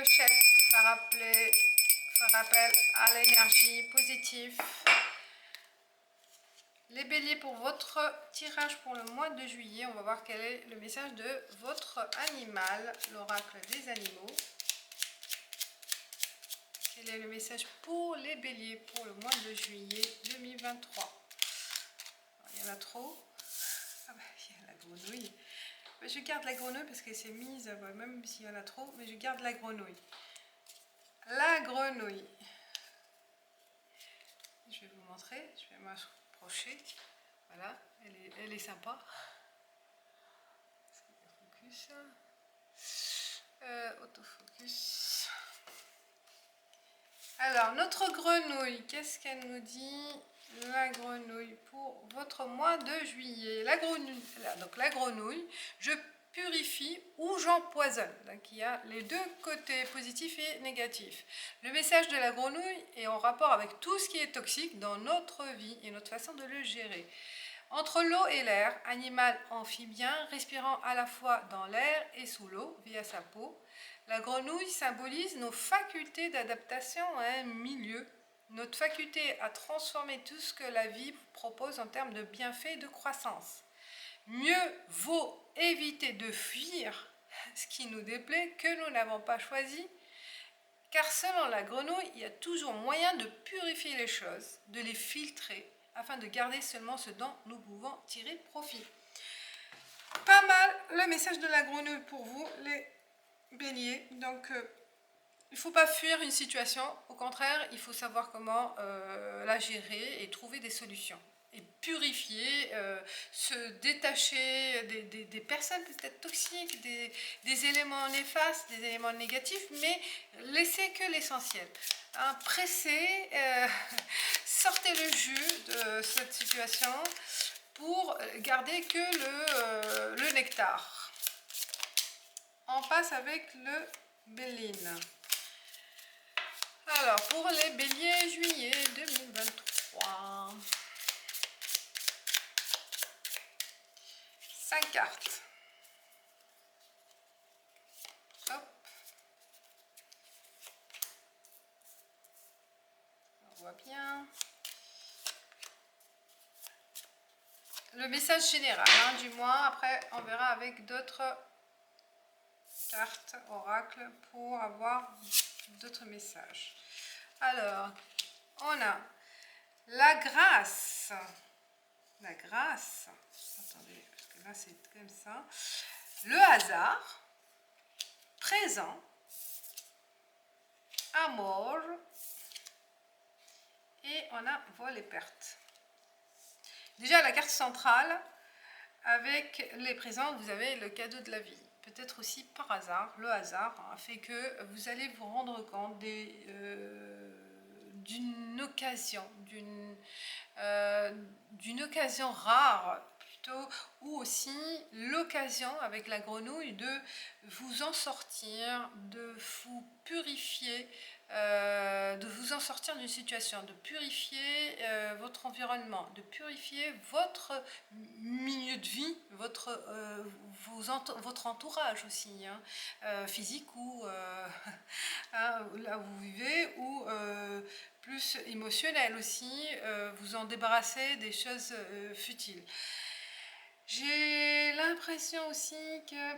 clochette pour faire appel à l'énergie positive. Les béliers, pour votre tirage pour le mois de juillet, on va voir quel est le message de votre animal, l'oracle des animaux. Quel est le message pour les béliers pour le mois de juillet 2023? Il y en a trop. Ah bah, il y a la grenouille. Je garde la grenouille parce qu'elle s'est mise, même s'il y en a trop, mais je garde la grenouille. La grenouille. Je vais vous montrer, je vais m'approcher. Voilà, elle est sympa. Focus. Autofocus. Alors, notre grenouille, qu'est-ce qu'elle nous dit? La grenouille pour votre mois de juillet. La grenouille, je purifie ou j'empoisonne. Donc il y a les deux côtés positifs et négatifs. Le message de la grenouille est en rapport avec tout ce qui est toxique dans notre vie et notre façon de le gérer. Entre l'eau et l'air, animal amphibien, respirant à la fois dans l'air et sous l'eau via sa peau, la grenouille symbolise nos facultés d'adaptation à un milieu, notre faculté à transformer tout ce que la vie propose en termes de bienfaits et de croissance. Mieux vaut éviter de fuir ce qui nous déplaît que nous n'avons pas choisi, car selon la grenouille, il y a toujours moyen de purifier les choses, de les filtrer, afin de garder seulement ce dont nous pouvons tirer profit. Pas mal le message de la grenouille pour vous, les béliers. Donc, il ne faut pas fuir une situation, au contraire, il faut savoir comment la gérer et trouver des solutions. Et purifier, se détacher des personnes peut-être toxiques, des éléments néfastes, des éléments négatifs, mais laissez que l'essentiel. Hein, pressez, sortez le jus de cette situation pour garder que le nectar. On passe avec le Béline. Alors, pour les béliers, juillet 2023. 5 cartes. Hop. On voit bien. Le message général, hein, du moins. Après, on verra avec d'autres cartes oracle pour avoir d'autres messages. Alors, on a la grâce. La grâce. Attendez, parce que là, c'est comme ça. Le hasard. Présent. Amour. Et on a vol et perte. Déjà, la carte centrale, avec les présents, vous avez le cadeau de la vie. Peut-être aussi par hasard, le hasard a fait que vous allez vous rendre compte d'une occasion, d'une occasion rare plutôt, ou aussi l'occasion avec la grenouille de vous en sortir, de vous purifier, de vous en sortir d'une situation, de purifier votre environnement, de purifier votre milieu de vie, votre entourage aussi, hein, physique ou hein, là où vous vivez, ou plus émotionnel aussi, vous en débarrasser des choses futiles. J'ai l'impression aussi que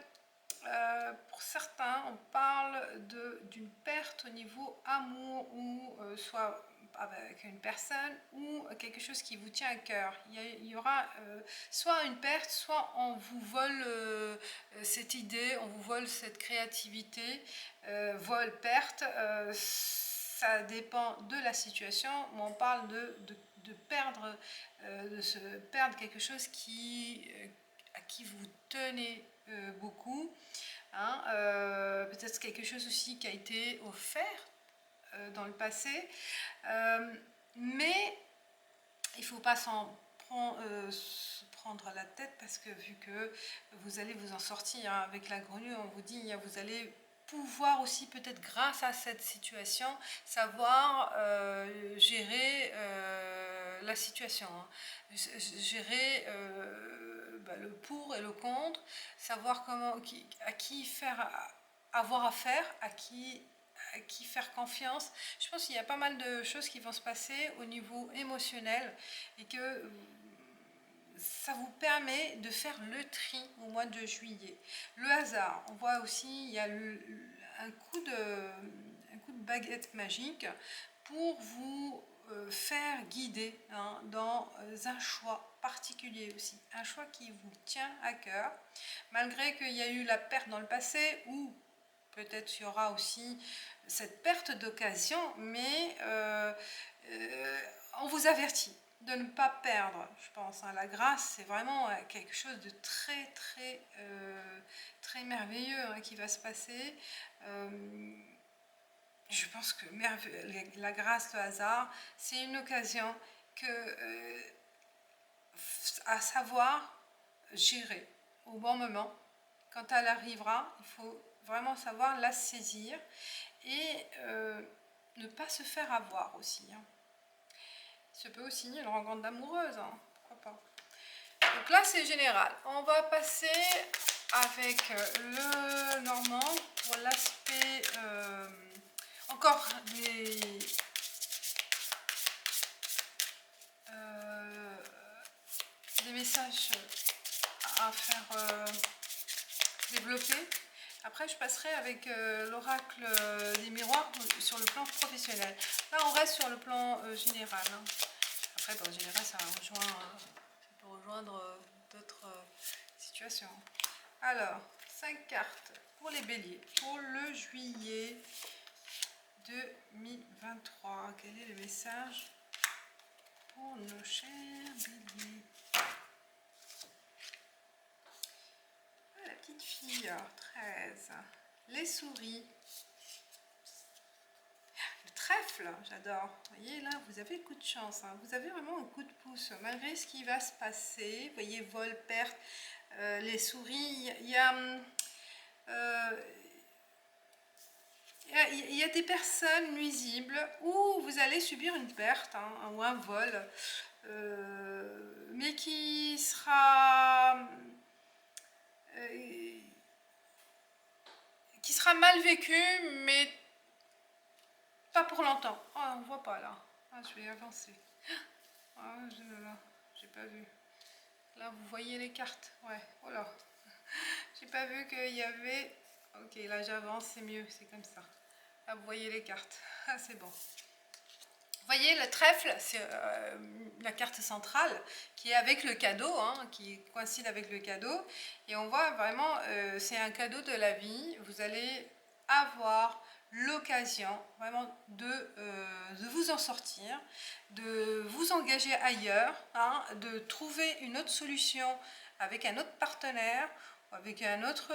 pour certains, on parle d'une perte au niveau amour, ou soit avec une personne, ou quelque chose qui vous tient à cœur. Il y aura soit une perte, soit on vous vole cette idée, on vous vole cette créativité, vol-perte. Ça dépend de la situation, mais on parle de perdre, se perdre quelque chose à qui vous tenez beaucoup, hein, peut-être quelque chose aussi qui a été offert dans le passé, mais il ne faut pas se prendre la tête, parce que vu que vous allez vous en sortir, hein, avec la grenouille, on vous dit, vous allez pouvoir aussi, peut-être grâce à cette situation, savoir gérer la situation, hein. Gérer le pour et le contre, savoir à qui avoir affaire, à qui qui faire confiance. Je pense qu'il y a pas mal de choses qui vont se passer au niveau émotionnel et que ça vous permet de faire le tri au mois de juillet. Le hasard, on voit aussi, il y a un coup de baguette magique pour vous faire guider dans un choix particulier aussi, un choix qui vous tient à cœur, malgré qu'il y a eu la perte dans le passé, ou peut-être il y aura aussi cette perte d'occasion, mais on vous avertit de ne pas perdre, je pense. La grâce, c'est vraiment quelque chose de très merveilleux qui va se passer. Je pense que la grâce, le hasard, c'est une occasion à savoir gérer au bon moment. Quand elle arrivera, il faut vraiment savoir la saisir et ne pas se faire avoir aussi. Ça peut aussi une rencontre d'amoureuse, pourquoi pas. Donc là, c'est général. On va passer avec le normand pour l'aspect encore des messages à faire développer. Après, je passerai avec l'oracle des miroirs sur le plan professionnel. Là, on reste sur le plan général. Après, en général, ça peut rejoindre d'autres situations. Alors, 5 cartes pour les béliers. Pour le juillet 2023. Quel est le message pour nos chers béliers? La petite fille, 13. Les souris. Le trèfle, j'adore. Vous voyez, là, vous avez le coup de chance. Vous avez vraiment un coup de pouce. Malgré ce qui va se passer, vous voyez, vol, perte, les souris, il y a des personnes nuisibles où vous allez subir une perte ou un vol, mais qui sera mal vécu, mais pas pour longtemps. On ne voit pas là. Je vais avancer. J'ai pas vu. Là, vous voyez les cartes. Ouais, voilà. J'ai pas vu qu'il y avait... Ok, là j'avance, c'est mieux, c'est comme ça. Là, vous voyez les cartes. C'est bon. Vous voyez, le trèfle, c'est la carte centrale qui est avec le cadeau, qui coïncide avec le cadeau. Et on voit vraiment, c'est un cadeau de la vie. Vous allez avoir l'occasion vraiment de vous en sortir, de vous engager ailleurs, de trouver une autre solution avec un autre partenaire, avec un autre,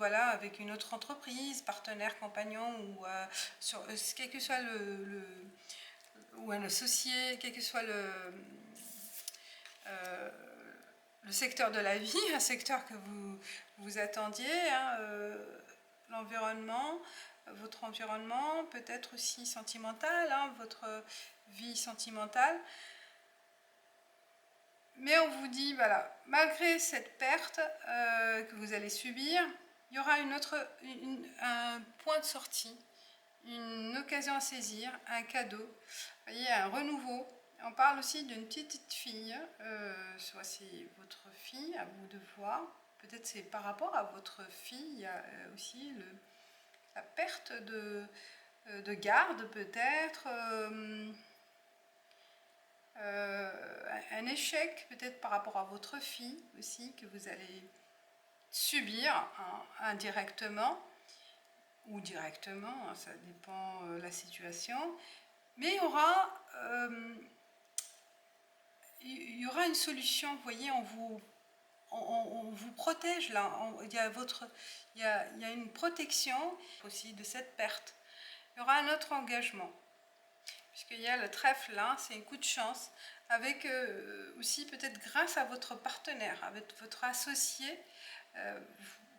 avec une autre entreprise, partenaire, compagnon, ou quel que soit ou un associé, quel que soit le secteur de la vie, un secteur que vous attendiez, l'environnement, votre environnement, peut-être aussi sentimental, votre vie sentimentale. Mais on vous dit, voilà, malgré cette perte que vous allez subir, il y aura un point de sortie, une occasion à saisir, un cadeau, vous voyez, un renouveau. On parle aussi d'une petite fille, soit c'est votre fille, à vous de voir. Peut-être c'est par rapport à votre fille, il y a aussi la perte de garde, peut-être, un échec peut-être par rapport à votre fille aussi, que vous allez subir indirectement ou directement, ça dépend de la situation. Mais il y aura une solution, vous voyez, on vous protège là, il y a une protection aussi de cette perte. Il y aura un autre engagement, puisqu'il y a le trèfle là, c'est un coup de chance, avec aussi peut-être grâce à votre partenaire, avec votre associé,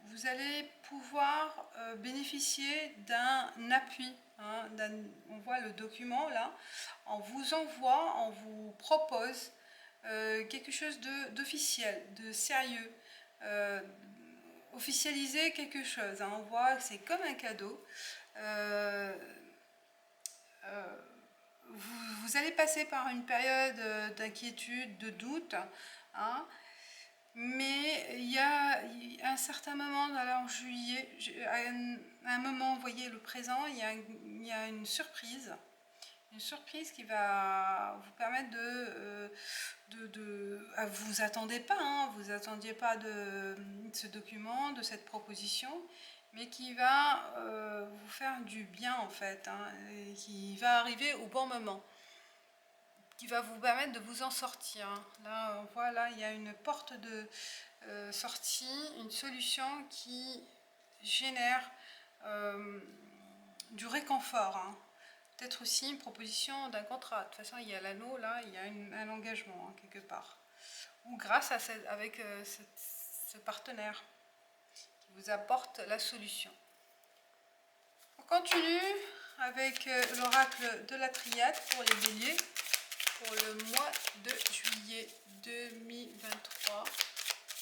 vous allez pouvoir bénéficier d'un appui. On voit le document là, on vous propose quelque chose d'officiel, de sérieux, officialiser quelque chose. On voit que c'est comme un cadeau. euh, euh, vous allez passer par une période d'inquiétude, de doute, hein, mais il y a un certain moment, là, en juillet, à un moment, vous voyez le présent, il y a une surprise qui va vous permettre vous attendez pas, hein, vous attendiez pas de ce document, de cette proposition, mais qui va vous faire du bien en fait, hein, et qui va arriver au bon moment, qui va vous permettre de vous en sortir. Là, on voit, là, il y a une porte de sortie, une solution qui génère du réconfort, hein. Peut-être aussi une proposition d'un contrat. De toute façon, il y a l'anneau, là, il y a un engagement, hein, quelque part. Ou grâce à ce partenaire qui vous apporte la solution. On continue avec l'oracle de la triade pour les béliers pour le mois de juillet 2023.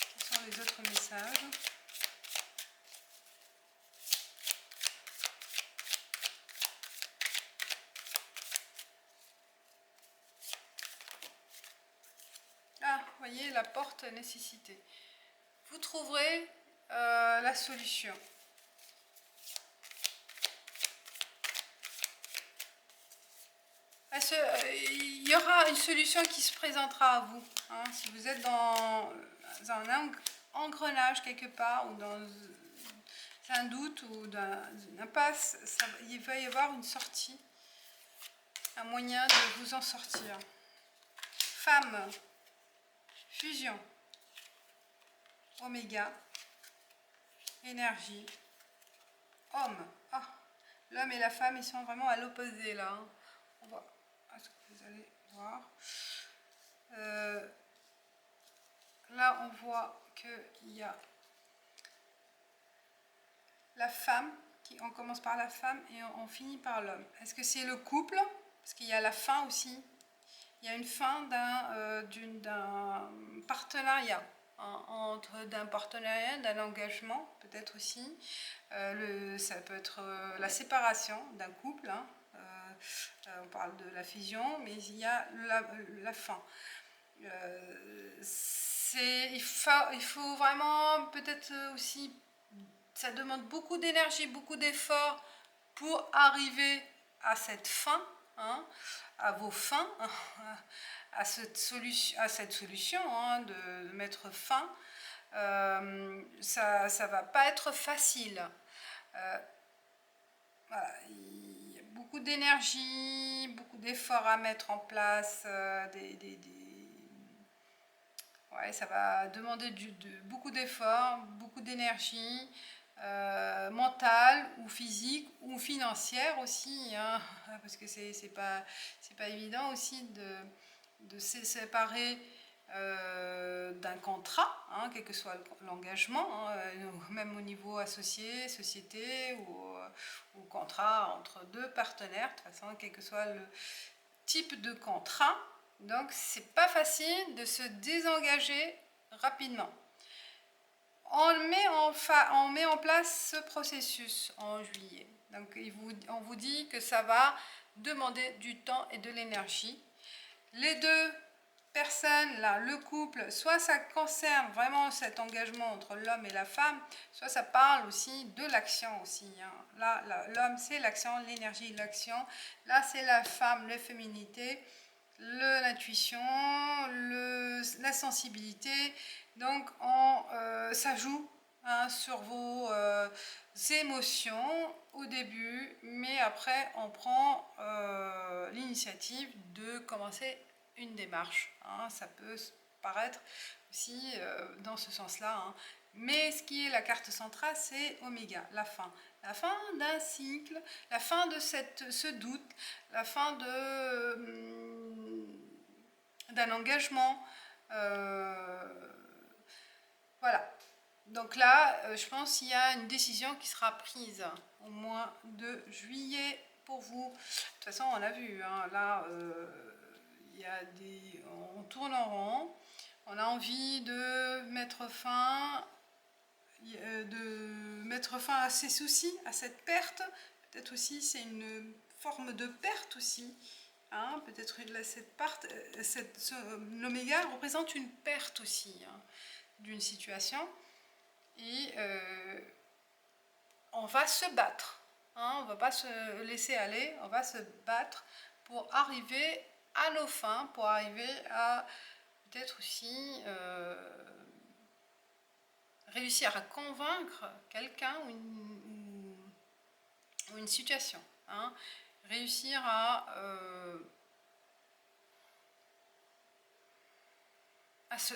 Quels sont les autres messages ? Ah, vous voyez, la porte nécessité. Vous trouverez la solution. Il y aura une solution qui se présentera à vous. Hein, si vous êtes dans un engrenage quelque part ou dans un doute ou une impasse, il va y avoir une sortie, un moyen de vous en sortir. Femme, fusion, oméga, énergie, homme. Ah, l'homme et la femme, ils sont vraiment à l'opposé là. Hein. On voit. Est-ce que vous allez voir là, on voit qu'il y a la femme, on commence par la femme et on finit par l'homme. Est-ce que c'est le couple? Parce qu'il y a la fin aussi. Il y a une fin d'un partenariat, hein, d'un partenariat, d'un engagement, peut-être aussi. Ça peut être la séparation d'un couple. Hein. On parle de la fusion, mais il y a la fin. Il faut vraiment peut-être aussi, ça demande beaucoup d'énergie, beaucoup d'efforts pour arriver à cette fin, hein, à vos fins, à cette solution, hein, de mettre fin. Ça ne va pas être facile. Voilà, il y a beaucoup d'énergie, beaucoup d'efforts à mettre en place, ouais, ça va demander beaucoup d'efforts, beaucoup d'énergie mentale ou physique ou financière aussi, hein, parce que c'est pas évident aussi de se séparer d'un contrat, hein, quel que soit l'engagement, hein, même au niveau associé, société ou contrat entre deux partenaires, de toute façon, quel que soit le type de contrat. Donc c'est pas facile de se désengager rapidement. On met en place ce processus en juillet. Donc on vous dit que ça va demander du temps et de l'énergie. Les deux personnes, là, le couple, soit ça concerne vraiment cet engagement entre l'homme et la femme, soit ça parle aussi de l'action aussi. Hein. Là, l'homme, c'est l'action, l'énergie, l'action. Là, c'est la femme, la féminité, l'intuition, la sensibilité. Donc, ça joue, hein, sur vos émotions au début, mais après, on prend l'initiative de commencer une démarche. Hein, ça peut paraître aussi dans ce sens-là. Hein. Mais ce qui est la carte centrale, c'est Oméga, la fin. La fin d'un cycle, la fin de ce doute, la fin d'un engagement. Voilà. Donc là, je pense qu'il y a une décision qui sera prise au mois de juillet pour vous. De toute façon, on a vu, hein, là, on tourne en rond. On a envie de mettre fin à ces soucis, à cette perte. peut-être aussi c'est une forme de perte aussi. Hein, peut-être l'oméga représente une perte aussi, hein, d'une situation. Et on va se battre. Hein, on ne va pas se laisser aller, on va se battre pour arriver à nos fins, pour arriver à peut-être aussi réussir à convaincre quelqu'un ou une situation. Hein, réussir à se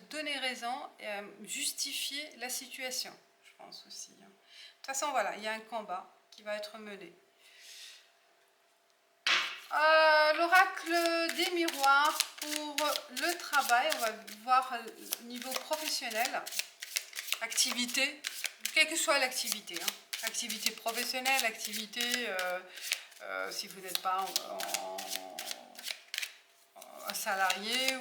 donner raison et à justifier la situation, je pense aussi. De toute façon, voilà, il y a un combat qui va être mené. L'oracle des miroirs pour le travail, on va voir niveau professionnel, activité, quelle que soit l'activité, hein. Activité professionnelle, activité, si vous n'êtes pas un salarié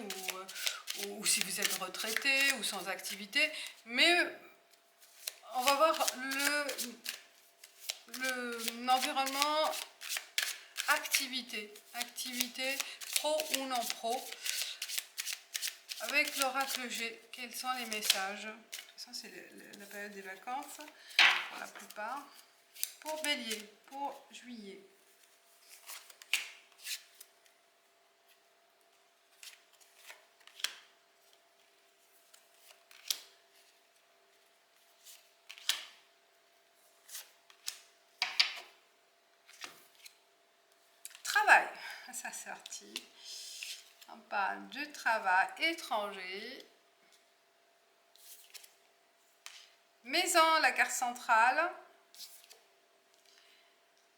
ou si vous êtes retraité ou sans activité, mais on va voir l'environnement activité pro ou non pro. Avec l'oracle G, quels sont les messages? De toute façon, c'est la période des vacances pour la plupart. Pour Bélier, pour juillet. Travail, ça sorti. On parle de travail étranger. Maison, la carte centrale.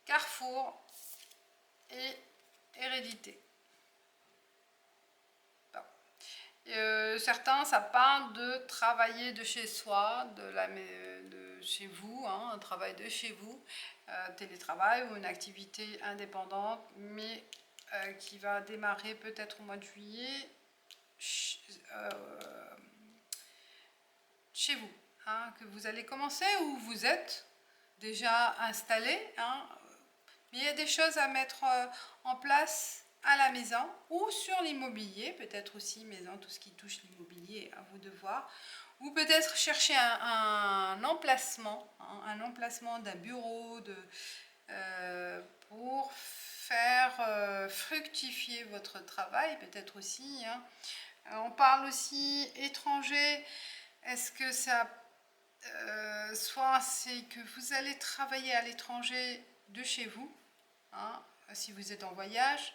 Carrefour et hérédité. Bon. Certains, ça parle de travailler de chez soi, de chez vous, hein, un travail de chez vous, télétravail ou une activité indépendante, mais qui va démarrer peut-être au mois de juillet chez vous, hein, que vous allez commencer ou vous êtes déjà installé, hein, mais il y a des choses à mettre en place à la maison ou sur l'immobilier, peut-être aussi maison, tout ce qui touche l'immobilier, à vous de voir, ou peut-être chercher un emplacement, hein, un emplacement d'un bureau pour faire fructifier votre travail, peut-être aussi. Hein. On parle aussi étranger, est-ce que ça... soit c'est que vous allez travailler à l'étranger de chez vous, hein, si vous êtes en voyage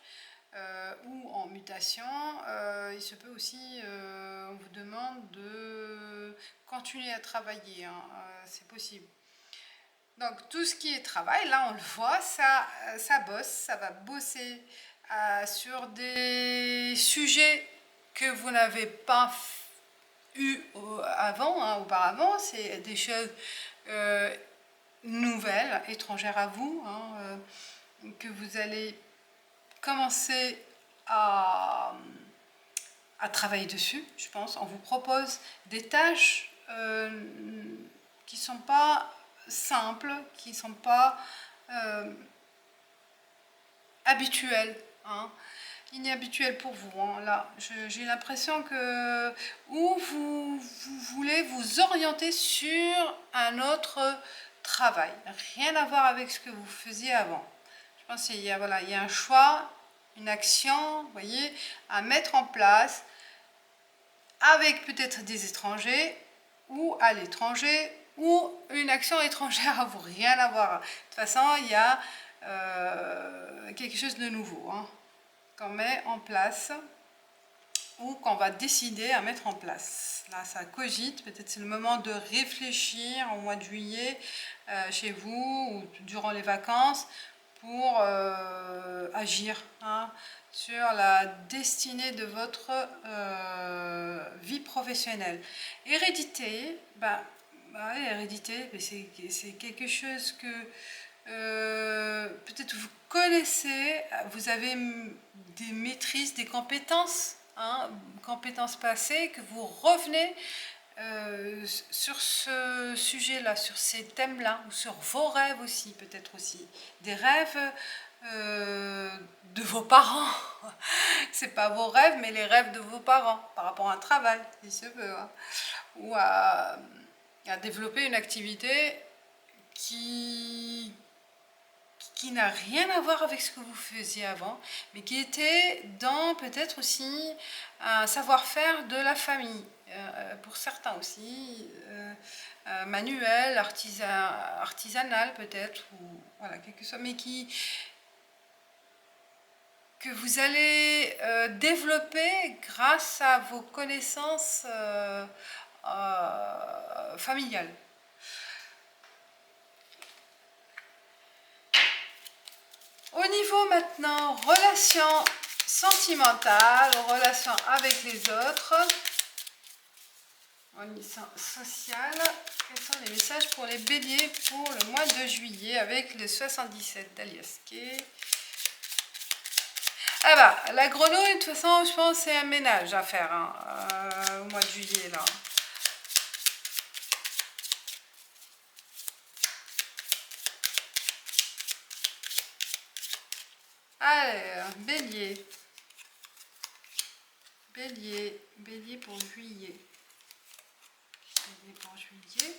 ou en mutation, il se peut aussi, on vous demande de continuer à travailler, hein, c'est possible. Donc tout ce qui est travail, là on le voit, ça bosse, ça va bosser sur des sujets que vous n'avez pas eu avant, hein, auparavant, c'est des choses nouvelles, étrangères à vous, hein, que vous allez commencer à travailler dessus, je pense. On vous propose des tâches qui ne sont pas simples, qui ne sont pas habituelles, hein, inhabituelles pour vous. Hein. Là, j'ai l'impression que vous voulez vous orienter sur un autre travail, rien à voir avec ce que vous faisiez avant. Je pense qu'il y a, voilà, il y a un choix, une action, vous voyez, à mettre en place avec peut-être des étrangers ou à l'étranger ou une action étrangère à vous, rien à voir. De toute façon, il y a quelque chose de nouveau, hein, qu'on met en place ou qu'on va décider à mettre en place. Là, ça cogite, peut-être c'est le moment de réfléchir au mois de juillet chez vous ou durant les vacances pour agir, hein, sur la destinée de votre vie professionnelle. Hérédité, hérédité, c'est quelque chose que peut-être vous connaissez, vous avez des maîtrises, des compétences, hein, compétences passées, que vous revenez sur ce sujet-là, sur ces thèmes-là, ou sur vos rêves aussi, peut-être aussi. Des rêves de vos parents. C'est pas vos rêves, mais les rêves de vos parents, par rapport à un travail, si se veut. Hein. Ou à développer une activité qui n'a rien à voir avec ce que vous faisiez avant, mais qui était dans peut-être aussi un savoir-faire de la famille, pour certains aussi, manuel, artisanal peut-être, ou voilà, quelque chose, mais que vous allez développer grâce à vos connaissances familiales. Au niveau maintenant relations sentimentales, relations avec les autres, relations sociales, quels sont les messages pour les béliers pour le mois de juillet avec le 77 d'Alias Kay. Ah bah, la grenouille, de toute façon, je pense que c'est un ménage à faire hein, au mois de juillet là. Alors, bélier. Bélier pour juillet. Bélier pour juillet.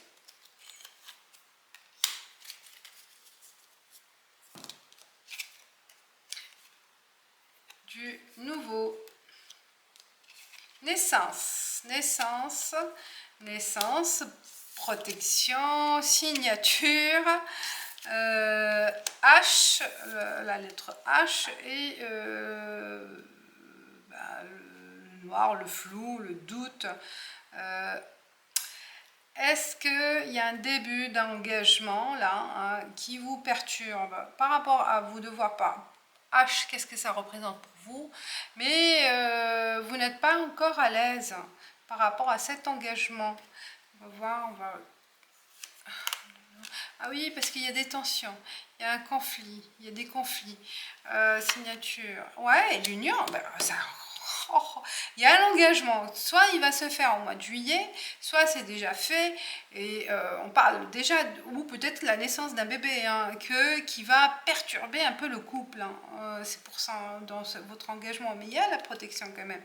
Du nouveau. Naissance, protection, signature, H, la lettre H et le noir, le flou, le doute. Est-ce qu'il y a un début d'engagement là hein, qui vous perturbe par rapport à vos devoirs H, qu'est-ce que ça représente pour vous? Mais vous n'êtes pas encore à l'aise par rapport à cet engagement. On va voir, Ah oui, parce qu'il y a des tensions, il y a un conflit, il y a des conflits. Signature, ouais, l'union, ben, ça... il y a un engagement, soit il va se faire au mois de juillet, soit c'est déjà fait, et on parle déjà, ou peut-être la naissance d'un bébé, hein, qui va perturber un peu le couple, hein. C'est pour ça hein, dans votre engagement, mais il y a la protection quand même.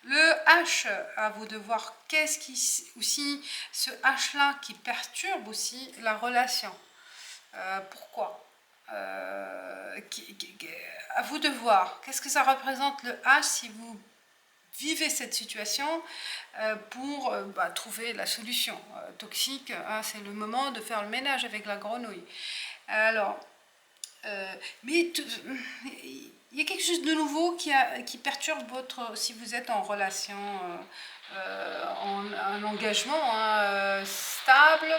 Le H, à vous de voir qu'est-ce qui aussi, ce H là qui perturbe aussi la relation. Pourquoi à vous de voir, qu'est-ce que ça représente le H si vous vivez cette situation pour trouver la solution toxique, hein, c'est le moment de faire le ménage avec la grenouille. Alors, mais il y a quelque chose de nouveau qui perturbe si vous êtes en relation, en un engagement hein, stable,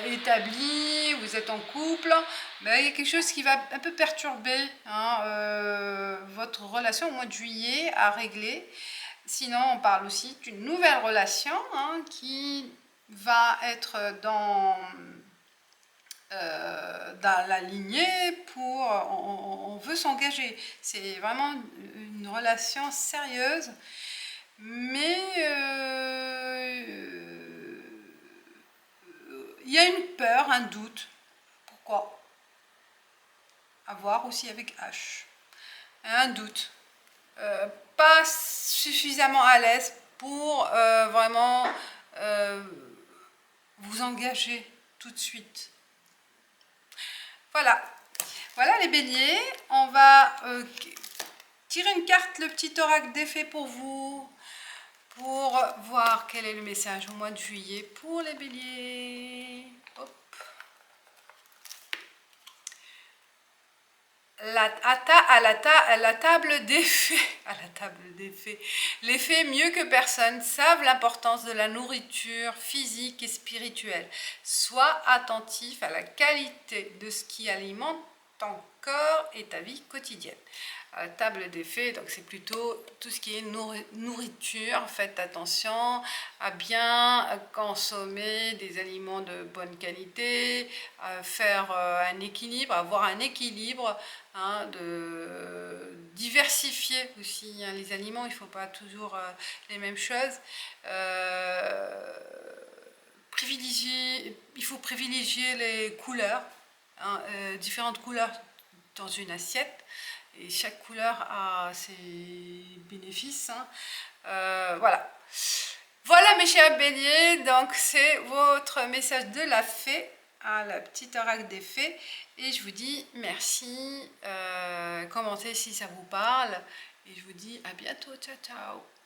établi, vous êtes en couple, mais il y a quelque chose qui va un peu perturber hein, votre relation au mois de juillet à régler. Sinon, on parle aussi d'une nouvelle relation hein, qui va être dans la lignée on veut s'engager. C'est vraiment une relation sérieuse, mais il y a une peur, un doute. Pourquoi? À voir aussi avec H. Un doute. Pas suffisamment à l'aise pour vraiment vous engager tout de suite. Voilà. Voilà les béliers. On va tirer une carte, le petit oracle des fées pour vous, pour voir quel est le message au mois de juillet pour les béliers. Hop. À la table des fées, les fées mieux que personne savent l'importance de la nourriture physique et spirituelle. Sois attentif à la qualité de ce qui alimente ton corps et ta vie quotidienne. Table des fées, donc c'est plutôt tout ce qui est nourriture. Faites attention à bien consommer des aliments de bonne qualité, à faire un équilibre, avoir un équilibre, hein, de diversifier aussi, hein, les aliments. Il ne faut pas toujours les mêmes choses. Il faut privilégier les couleurs, hein, différentes couleurs dans une assiette. Et chaque couleur a ses bénéfices, hein. Voilà. Voilà mes chers béliers, donc c'est votre message de la fée, hein, la petite oracle des fées. Et je vous dis merci, commentez si ça vous parle. Et je vous dis à bientôt, ciao ciao.